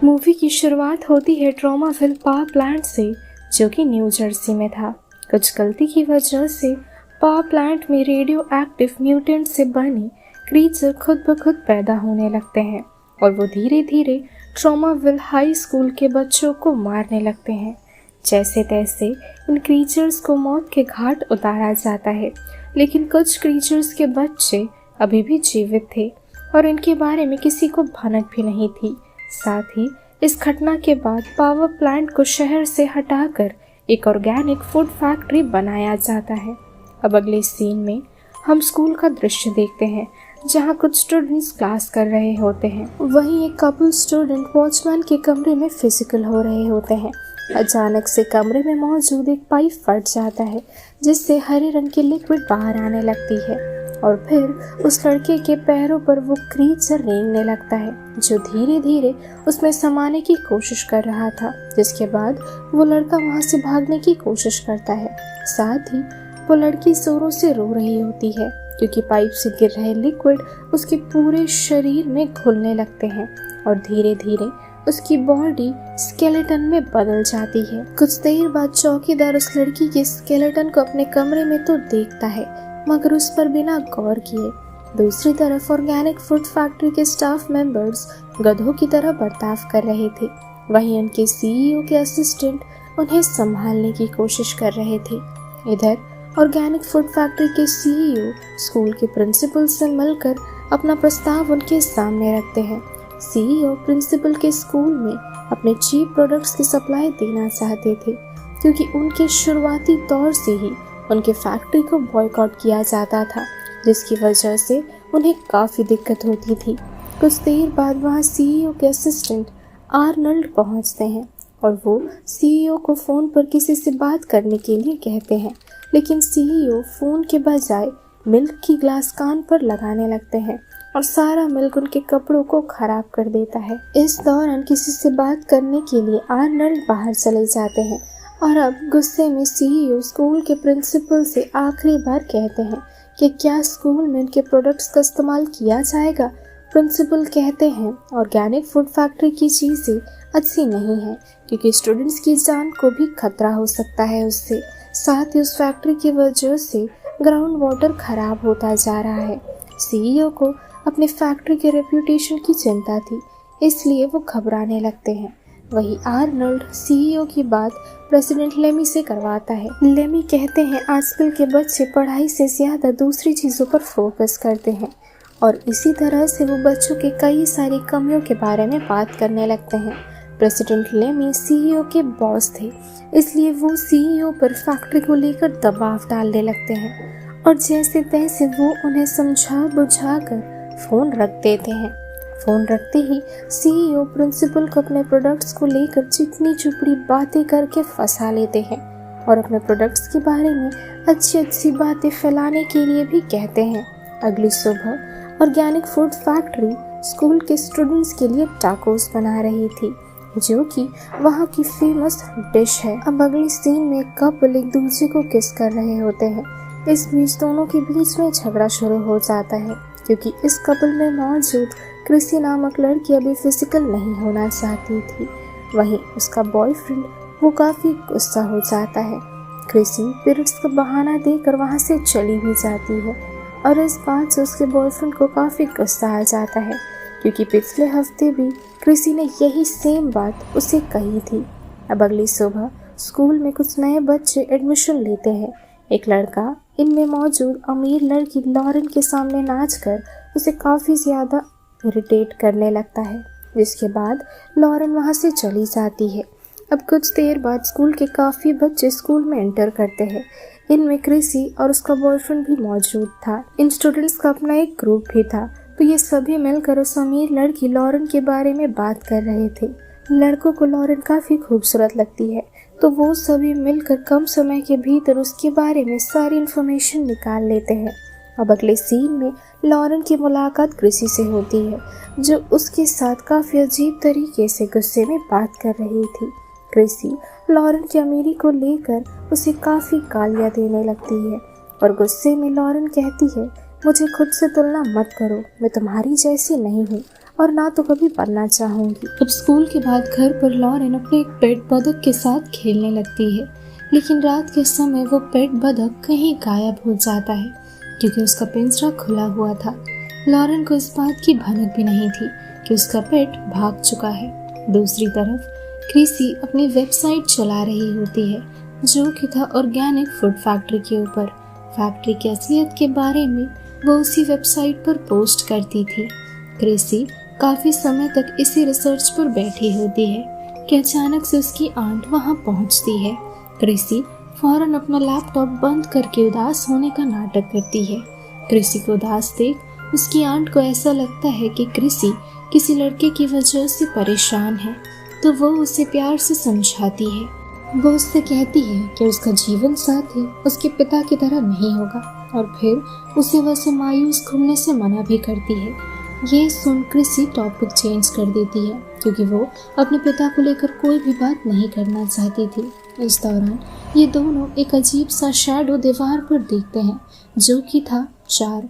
Movie की शुरुआत होती है ट्रॉमाविल पावर प्लांट से, जो कि न्यू जर्सी में था। कुछ गलती की वजह से पावर प्लांट में रेडियो एक्टिव म्यूटेंट से बने क्रीचर खुद ब खुद पैदा होने लगते हैं और वो धीरे धीरे ट्रॉमाविल हाई स्कूल के बच्चों को मारने लगते हैं। जैसे तैसे इन क्रीचर्स को मौत के घाट उतारा जाता है, लेकिन कुछ क्रीचर्स के बच्चे अभी भी जीवित थे और इनके बारे में किसी को भनक भी नहीं थी। साथ ही इस घटना के बाद पावर प्लांट को शहर से हटाकर एक ऑर्गेनिक फूड फैक्ट्री बनाया जाता है। अब अगले सीन में हम स्कूल का दृश्य देखते हैं, जहां कुछ स्टूडेंट्स क्लास कर रहे होते हैं। वहीं एक कपल स्टूडेंट वॉचमैन के कमरे में फिजिकल हो रहे होते हैं। अचानक से कमरे में मौजूद एक पाइप फट जाता है, जिससे हरे रंग की लिक्विड बाहर आने लगती है और फिर उस लड़के के पैरों पर वो क्रीचर रेंगने लगता है, जो धीरे धीरे उसमें समाने की कोशिश कर रहा था। जिसके बाद वो लड़का वहाँ से भागने की कोशिश करता है। साथ ही वो लड़की जोरों से रो रही होती है, क्योंकि पाइप से गिर रहे लिक्विड उसके पूरे शरीर में घुलने लगते हैं और धीरे धीरे उसकी बॉडी स्केलेटन में बदल जाती है। कुछ देर बाद चौकीदार उस लड़की के स्केलेटन को अपने कमरे में तो देखता है, मगर उस पर बिना गौर किए दूसरी तरफ ऑर्गेनिक फूड फैक्ट्री के स्टाफ मेंबर्स गधों की तरह बर्ताव कर रहे थे। वहीं उनके सीईओ के असिस्टेंट उन्हें संभालने की कोशिश कर रहे थे। इधर ऑर्गेनिक फूड फैक्ट्री के सीईओ स्कूल के प्रिंसिपल से मिलकर अपना प्रस्ताव उनके सामने रखते हैं। सीईओ प्रिंसिपल के स्कूल में अपने चीप प्रोडक्ट्स की सप्लाई देना चाहते थे, क्योंकि उनके शुरुआती दौर से ही उनके फैक्ट्री को बॉयकॉट किया जाता था, जिसकी वजह से उन्हें काफ़ी दिक्कत होती थी। कुछ देर बाद वहाँ सीईओ के असिस्टेंट आर्नल्ड पहुँचते हैं और वो सीईओ को फ़ोन पर किसी से बात करने के लिए कहते हैं, लेकिन सीईओ फ़ोन के बजाय मिल्क की ग्लास कान पर लगाने लगते हैं और सारा मिल्क उनके कपड़ों को खराब कर देता है। इस दौरान किसी से बात करने के लिए आर्नल्ड बाहर चले जाते हैं और अब गुस्से में सीईओ स्कूल के प्रिंसिपल से आखिरी बार कहते हैं कि क्या स्कूल में उनके प्रोडक्ट्स का इस्तेमाल किया जाएगा। प्रिंसिपल कहते हैं ऑर्गेनिक फूड फैक्ट्री की चीज़ें अच्छी नहीं है, क्योंकि स्टूडेंट्स की जान को भी खतरा हो सकता है उससे। साथ ही उस फैक्ट्री की वजह से ग्राउंड वाटर खराब होता जा रहा है। सीईओ को अपने फैक्ट्री के रेप्यूटेशन की चिंता थी, इसलिए वो घबराने लगते हैं। वही आर्नल्ड सीईओ की बात प्रेसिडेंट लेमी से करवाता है। लेमी कहते हैं आजकल के बच्चे पढ़ाई से ज़्यादा दूसरी चीज़ों पर फोकस करते हैं और इसी तरह से वो बच्चों के कई सारी कमियों के बारे में बात करने लगते हैं। प्रेसिडेंट लेमी सीईओ के बॉस थे, इसलिए वो सीईओ पर फैक्ट्री को लेकर दबाव डालने लगते हैं और जैसे तैसे वो उन्हें समझा बुझा कर फ़ोन रख देते हैं। फ़ोन रखते ही सीईओ प्रिंसिपल को अपने प्रोडक्ट्स को लेकर चिकनी चुपड़ी बातें करके फंसा लेते हैं और अपने प्रोडक्ट्स के बारे में अच्छी अच्छी बातें फैलाने के लिए भी कहते हैं। अगली सुबह ऑर्गेनिक फूड फैक्ट्री स्कूल के स्टूडेंट्स के लिए टाकोस बना रही थी, जो कि वहाँ की फेमस डिश है। अब अगली सीन में कपल एक दूसरे को किस कर रहे होते हैं। इस बीच दोनों के बीच में झगड़ा शुरू हो जाता है, क्योंकि इस कपल में मौजूद क्रिसी नामक लड़की अभी फिजिकल नहीं होना चाहती थी। वहीं उसका बॉयफ्रेंड वो काफ़ी गुस्सा हो जाता है। क्रिसी पीरियड्स का बहाना देकर वहाँ से चली भी जाती है और इस बात से उसके बॉयफ्रेंड को काफ़ी गुस्सा आ जाता है, क्योंकि पिछले हफ्ते भी क्रिसी ने यही सेम बात उसे कही थी। अब अगली सुबह स्कूल में कुछ नए बच्चे एडमिशन लेते हैं। एक लड़का इनमें मौजूद अमीर लड़की लॉरेन के सामने नाचकर उसे काफ़ी ज़्यादा इरिटेट करने लगता है, जिसके बाद लॉरेन वहाँ से चली जाती है। अब कुछ देर बाद स्कूल के काफ़ी बच्चे स्कूल में एंटर करते हैं। इनमें क्रिसी और उसका बॉयफ्रेंड भी मौजूद था। इन स्टूडेंट्स का अपना एक ग्रुप भी था, तो ये सभी मिलकर उस अमीर लड़की लॉरेन के बारे में बात कर रहे थे। लड़कों को लॉरेन काफ़ी खूबसूरत लगती है, तो वो सभी मिलकर कम समय के भीतर उसके बारे में सारी इन्फॉर्मेशन निकाल लेते हैं। अब अगले सीन में लॉरेन की मुलाकात क्रिसी से होती है, जो उसके साथ काफ़ी अजीब तरीके से गुस्से में बात कर रही थी। क्रिसी लॉरेन की अमीरी को लेकर उसे काफ़ी गालियाँ देने लगती है और गुस्से में लॉरेन कहती है मुझे खुद से तुलना मत करो, मैं तुम्हारी जैसी नहीं हूँ और ना तो कभी बनना चाहूँगी। अब स्कूल के बाद घर पर लॉरेन अपने एक पेट बतख के साथ खेलने लगती है, लेकिन रात के समय वो पेट बतख कहीं गायब हो जाता है क्योंकि उसका पिंजरा खुला हुआ था। लॉरेन को इस बात की भनक भी नहीं थी कि उसका पेट भाग चुका है। दूसरी तरफ क्रिसी अपनी वेबसाइट चला रही होती है जो कि था ऑर्गेनिक फूड फैक्ट्री के ऊपर। फैक्ट्री की असलियत के बारे में वो उसी वेबसाइट पर पोस्ट करती थी। क्रिसी काफी समय तक इसी रिसर्च पर बैठी होती है कि अचानक से उसकी आंट वहां पहुंचती है। क्रिसी फौरन अपना लैपटॉप बंद करके उदास होने का नाटक करती है। क्रिसी को उदास देख उसकी आंट को ऐसा लगता है कि क्रिसी किसी लड़के की वजह से परेशान है, तो वो उसे प्यार से समझाती है। वो उससे कहती है कि उसका जीवन साथी उसके पिता की तरह नहीं होगा और फिर उसे वैसे मायूस घूमने से मना भी करती है। ये सुन क्रिसी टॉपिक चेंज कर देती है क्योंकि वो अपने पिता को लेकर कोई भी बात नहीं करना चाहती थी। इस दौरान ये दोनों एक अजीब सा शैडो दीवार पर देखते हैं जो कि था 4,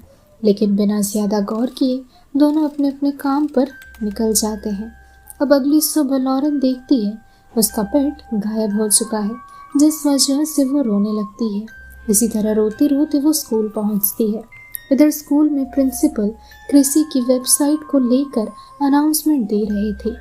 लेकिन बिना ज्यादा गौर किए दोनों अपने अपने काम पर निकल जाते हैं। अब अगली सुबह लॉरेन देखती है उसका पेट गायब हो चुका है, जिस वजह से वो रोने लगती है। इसी तरह रोते रोते वो स्कूल पहुंचती है। इधर स्कूल में प्रिंसिपल क्रिसी की वेबसाइट को लेकर अनाउंसमेंट दे रहे थे।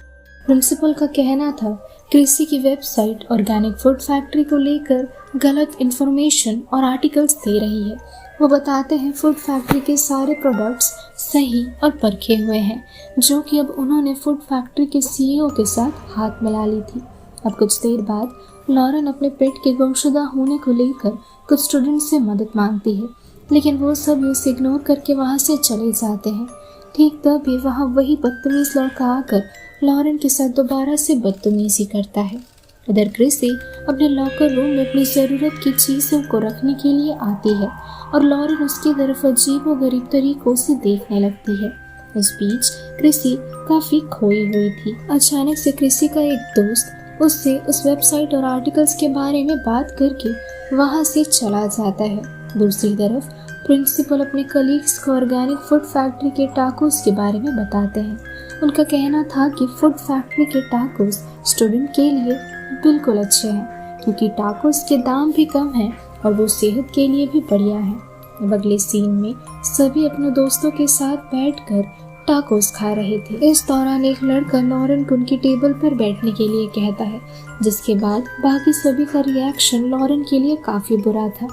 प्रिंसिपल का कहना था क्रिसी की वेबसाइट ऑर्गेनिक फूड फैक्ट्री को लेकर गलत इंफॉर्मेशन और आर्टिकल्स दे रही है। वो बताते हैं फूड फैक्ट्री के सारे प्रोडक्ट्स सही और परखे हुए हैं, जो कि अब उन्होंने फूड फैक्ट्री के सीईओ के साथ हाथ मिला ली थी। अब कुछ देर बाद लॉरेन अपने पेट के गुमशुदा होने को लेकर कुछ स्टूडेंट्स से मदद मांगती है, लेकिन वो सब उसे इग्नोर करके वहाँ से चले जाते हैं। ठीक तभी वहाँ वही बदतमीज लड़का आकर लॉरेन के साथ दोबारा से बदतमीजी करता है। इधर क्रिसी अपने लॉकर रूम में अपनी ज़रूरत की चीज़ों को रखने के लिए आती है और लॉरेन उसकी तरफ अजीबोगरीब तरीकों से देखने लगती है। इस बीच क्रिसी काफ़ी खोई हुई थी। अचानक से क्रिसी का एक दोस्त उससे उस वेबसाइट और आर्टिकल्स के बारे में बात करके वहाँ से चला जाता है। दूसरी तरफ प्रिंसिपल अपने कलीग्स को ऑर्गेनिक फूड फैक्ट्री के टाकोस के बारे में बताते हैं। उनका कहना था कि फूड फैक्ट्री के टाकोस स्टूडेंट के लिए बिल्कुल अच्छे हैं क्योंकि टाकोस के दाम भी कम हैं और वो सेहत के लिए भी बढ़िया है। अब अगले सीन में सभी अपने दोस्तों के साथ बैठकर टाकोस खा रहे थे। इस दौरान एक लड़का लॉरेन को उनकी टेबल पर बैठने के लिए कहता है, जिसके बाद बाकी सभी का रिएक्शन लॉरेन के लिए काफी बुरा था।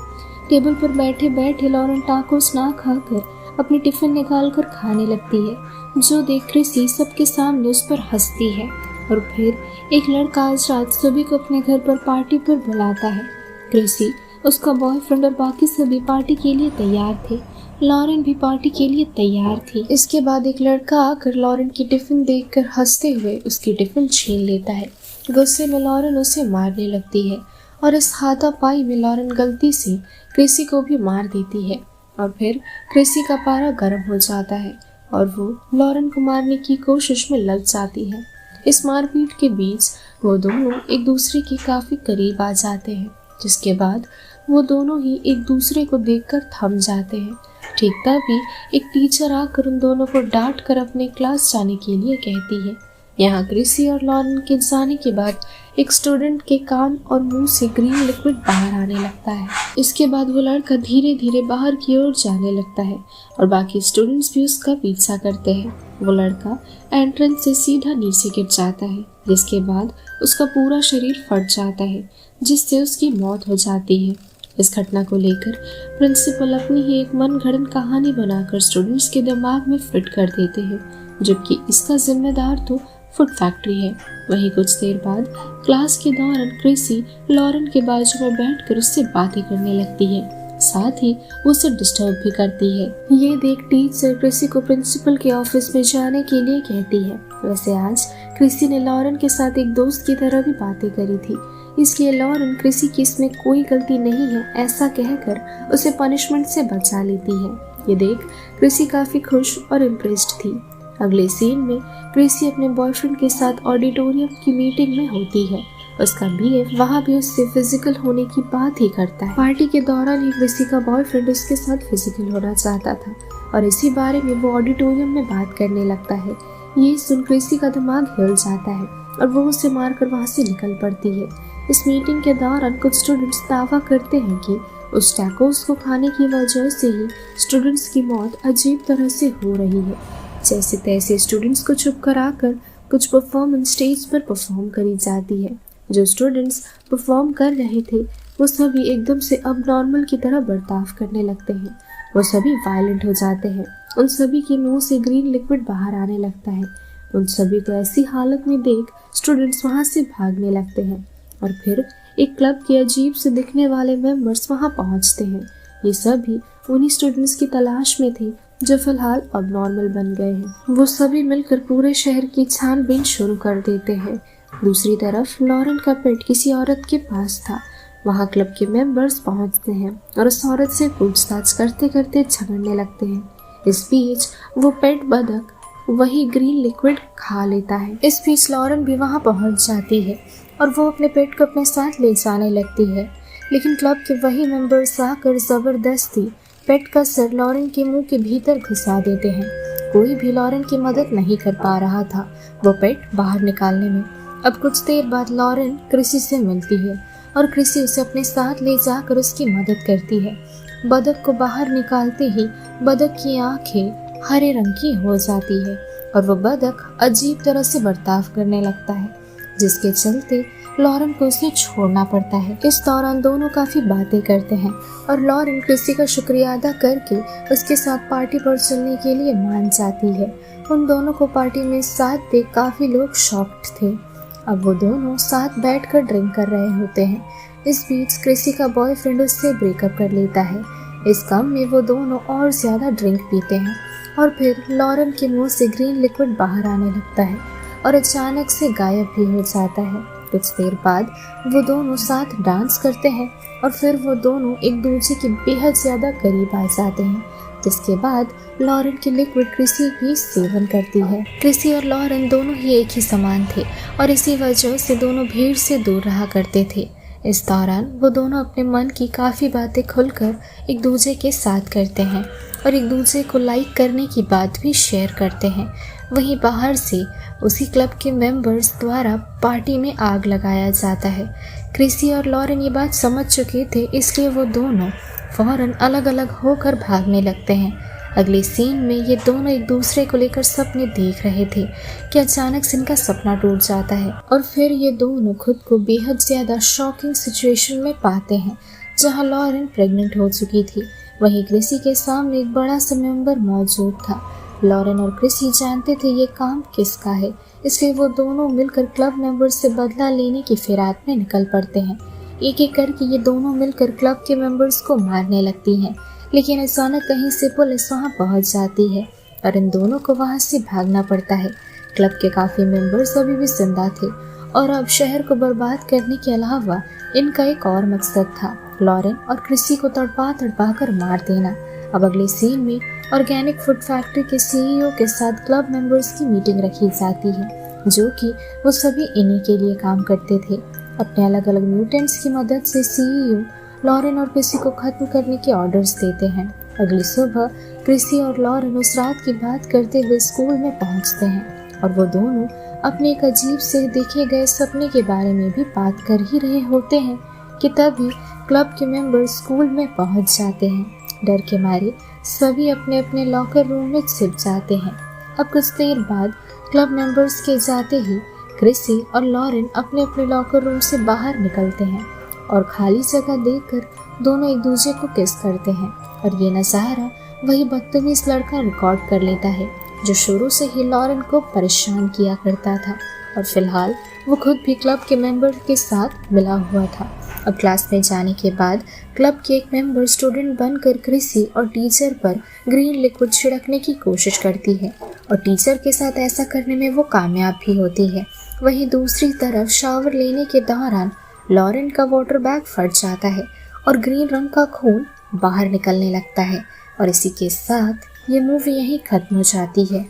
टेबल पर बैठे बैठे लॉरेन टाकोस ना खाकर अपनी टिफिन निकाल कर खाने लगती है, जो देख क्रिसी सबके सामने उस पर हंसती है। और फिर एक लड़का आज रात सभी को अपने घर पर पार्टी पर बुलाता है। क्रिसी, उसका बॉयफ्रेंड और बाकी सभी पार्टी के लिए तैयार थे। लॉरेन भी पार्टी के लिए तैयार थी। इसके बाद एक लड़का आकर लॉरेन की टिफिन देखकर हंसते हुए उसकी टिफिन छीन लेता है। गुस्से में लॉरेन उसे मारने लगती है और इस हाथापाई में लॉरेन गलती से क्रिसी को भी मार देती है और फिर क्रिसी का पारा गर्म हो जाता है और वो लॉरेन को मारने की कोशिश में लग जाती है। इस मारपीट के बीच वो दोनों एक दूसरे के काफी करीब आ जाते हैं, जिसके बाद वो दोनों ही एक दूसरे को देखकर थम जाते हैं। ठीक तभी एक टीचर आकर उन दोनों को डांट कर अपने क्लास जाने के लिए कहती है। यहाँ क्रिसी और लॉरेन के जाने के बाद एक स्टूडेंट के कान और मुंह से ग्रीन लिक्विड बाहर आने लगता है। इसके बाद वो लड़का धीरे धीरे बाहर की ओर जाने लगता है और बाकी स्टूडेंट्स भी उसका पीछा करते हैं। वो लड़का एंट्रेंस से सीधा नीचे गिर जाता है, जिसके बाद उसका पूरा शरीर फट जाता है, जिससे उसकी मौत हो जाती है। इस घटना को लेकर प्रिंसिपल अपनी ही एक मनगढ़ंत कहानी बनाकर स्टूडेंट्स के दिमाग में फिट कर देते हैं, जबकि इसका जिम्मेदार तो फूड फैक्ट्री है। वहीं कुछ देर बाद क्लास के दौरान क्रिसी लॉरेन के बाजू में बैठकर उससे बातें करने लगती है, साथ ही वो उसे डिस्टर्ब भी करती है। ये देख टीचर क्रिसी को प्रिंसिपल के ऑफिस में जाने के लिए कहती है। वैसे आज क्रिसी ने लॉरेन के साथ एक दोस्त की तरह भी बातें करी थी, इसलिए लॉरेन क्रिसी की इसमें कोई गलती नहीं है ऐसा कहकर उसे पनिशमेंट से बचा लेती है। ये देख क्रिसी काफी खुश और इम्प्रेस्ड थी। अगले सीन में क्रिसी अपने बॉयफ्रेंड के साथ ऑडिटोरियम की मीटिंग में होती है। उसका बीएफ वहाँ भी उससे फिजिकल होने की बात ही करता है। पार्टी के दौरान ही क्रिसी का बॉयफ्रेंड उसके साथ फिजिकल होना चाहता था और इसी बारे में वो ऑडिटोरियम में बात करने लगता है। ये सुन क्रिसी का दिमाग हिल जाता है और वो उसे मारकर वहाँ से निकल पड़ती है। इस मीटिंग के दौरान कुछ स्टूडेंट्स दावा करते हैं कि उस टैकोस को खाने की वजह से ही स्टूडेंट्स की मौत अजीब तरह से हो रही है। जैसे तैसे स्टूडेंट्स को चुप कराकर कुछ परफॉर्मेंस स्टेज पर परफॉर्म करी जाती है। जो स्टूडेंट्स परफॉर्म कर रहे थे वो सभी एकदम से अब नॉर्मल की तरह बर्ताव करने लगते हैं। वो सभी वायलेंट हो जाते हैं। उन सभी के मुंह से ग्रीन लिक्विड बाहर आने लगता है। उन सभी को ऐसी हालत में देख स्टूडेंट्स वहाँ से भागने लगते हैं और फिर एक क्लब के अजीब से दिखने वाले मेंबर्स वहाँ पहुँचते हैं। ये सभी उन्हीं स्टूडेंट्स की तलाश में थे जो फिलहाल अब नॉर्मल बन गए हैं। वो सभी मिलकर पूरे शहर की छानबीन शुरू कर देते हैं। दूसरी तरफ लॉरेन का पेट किसी औरत के पास था। वहाँ क्लब के मेंबर्स पहुँचते हैं और उस औरत से पूछताछ करते करते झगड़ने लगते हैं। इस बीच वो पेट बतख वही ग्रीन लिक्विड खा लेता है। इस बीच लॉरेन भी वहाँ पहुँच जाती है और वो अपने पेट को अपने साथ ले जाने लगती है, लेकिन क्लब के वही मेंबर्स आकर जबरदस्ती पेट का सर लॉरेन के मुंह के भीतर घुसा देते हैं। कोई भी लॉरेन की मदद नहीं कर पा रहा था वो पेट बाहर निकालने में। अब कुछ देर बाद लॉरेन क्रिसी से मिलती है और क्रिसी उसे अपने साथ ले जाकर उसकी मदद करती है। बतख को बाहर निकालते ही बतख की आंखें हरे रंग की हो जाती है और वो बतख अजीब तरह से बर्ताव करने लगता है, जिसके चलते लॉरेन को उसे छोड़ना पड़ता है। इस दौरान दोनों काफी बातें करते हैं और लॉरेन क्रिसी का शुक्रिया अदा करके उसके साथ पार्टी पर चलने के लिए मान जाती है। उन दोनों को पार्टी में साथ देख काफी लोग शॉक्ड थे। अब वो दोनों साथ बैठकर ड्रिंक कर रहे होते हैं। इस बीच क्रिसी का बॉयफ्रेंड उससे ब्रेकअप कर लेता है। इस गम में वो दोनों और ज्यादा ड्रिंक पीते हैं और फिर लॉरेन के मुंह से ग्रीन लिक्विड बाहर आने लगता है और अचानक से गायब भी हो जाता है। कुछ देर बाद वो दोनों साथ डांस करते हैं और फिर वो दोनों एक दूसरे के बेहद ज्यादा करीब आ जाते हैं, जिसके बाद लॉरेन के लिक्विड क्रिसी भी सेवन करती है। क्रिसी और लॉरेन दोनों ही एक ही समान थे और इसी वजह से दोनों भीड़ से दूर रहा करते थे। इस दौरान वो दोनों अपने मन की काफ़ी बातें खुलकर एक दूसरे के साथ करते हैं और एक दूसरे को लाइक करने की बात भी शेयर करते हैं। वहीं बाहर से उसी क्लब के मेंबर्स द्वारा पार्टी में आग लगाया जाता है। क्रिसी और लॉरेन ये बात समझ चुके थे, इसलिए वो दोनों फौरन अलग अलग होकर भागने लगते हैं। अगले सीन में ये दोनों एक दूसरे को लेकर सपने देख रहे थे कि अचानक से इनका सपना टूट जाता है और फिर ये दोनों खुद को बेहद ज्यादा शॉकिंग सिचुएशन में पाते हैं, जहां लॉरेन प्रेग्नेंट हो चुकी थी। वहीं क्रिसी के सामने एक बड़ा सा मेंबर मौजूद था। लॉरेन और क्रिसी जानते थे ये काम किसका है, इसलिए वो दोनों मिलकर क्लब मेंबर से बदला लेने की फिराक में निकल पड़ते हैं। एक एक करके ये दोनों मिलकर क्लब के मेंबर्स को मारने लगती हैं, लेकिन अचानक कहीं से पुलिस वहां पहुंच जाती है और इन दोनों को वहां से भागना पड़ता है। क्लब के काफी मेंबर्स अभी भी जिंदा थे और अब शहर को बर्बाद करने के अलावा इनका एक और मकसद था, लॉरेन और क्रिसी को तड़पा तड़पा कर मार देना। अब अगले सीन में ऑर्गेनिक फूड फैक्ट्री के सीईओ के साथ क्लब मेंबर्स की मीटिंग रखी जाती है, जो कि वो सभी इन्हीं के लिए काम करते थे। अपने अलग अलग म्यूटेंट्स की मदद से सीईओ लॉरेन और क्रिसी को खत्म करने के ऑर्डर्स देते हैं। अगली सुबह क्रिसी और लॉरेन उस रात की बात करते हुए स्कूल में पहुंचते हैं और वो दोनों अपने एक अजीब से देखे गए सपने के बारे में भी बात कर ही रहे होते हैं कि तभी क्लब के मेंबर स्कूल में पहुंच जाते हैं। डर के मारे सभी अपने अपने लॉकर रूम में छिप जाते हैं। अब कुछ देर बाद क्लब मेंबर्स के जाते ही क्रिसी और लॉरेन अपने अपने लॉकर रूम से बाहर निकलते हैं और खाली जगह देखकर दोनों एक दूसरे को किस करते हैं और ये नज़ारा वही बदतमीज लड़का रिकॉर्ड कर लेता है जो शुरू से ही लॉरेन को परेशान किया करता था और फिलहाल वो खुद भी क्लब के मेंबर के साथ मिला हुआ था। अब क्लास में जाने के बाद क्लब के एक मेंबर स्टूडेंट बनकर क्रिसी और टीचर पर ग्रीन लिक्विड छिड़कने की कोशिश करती है और टीचर के साथ ऐसा करने में वो कामयाब भी होती है। वहीं दूसरी तरफ शावर लेने के दौरान लॉरेन का वाटर बैग फट जाता है और ग्रीन रंग का खून बाहर निकलने लगता है और इसी के साथ ये मूवी यहीं खत्म हो जाती है।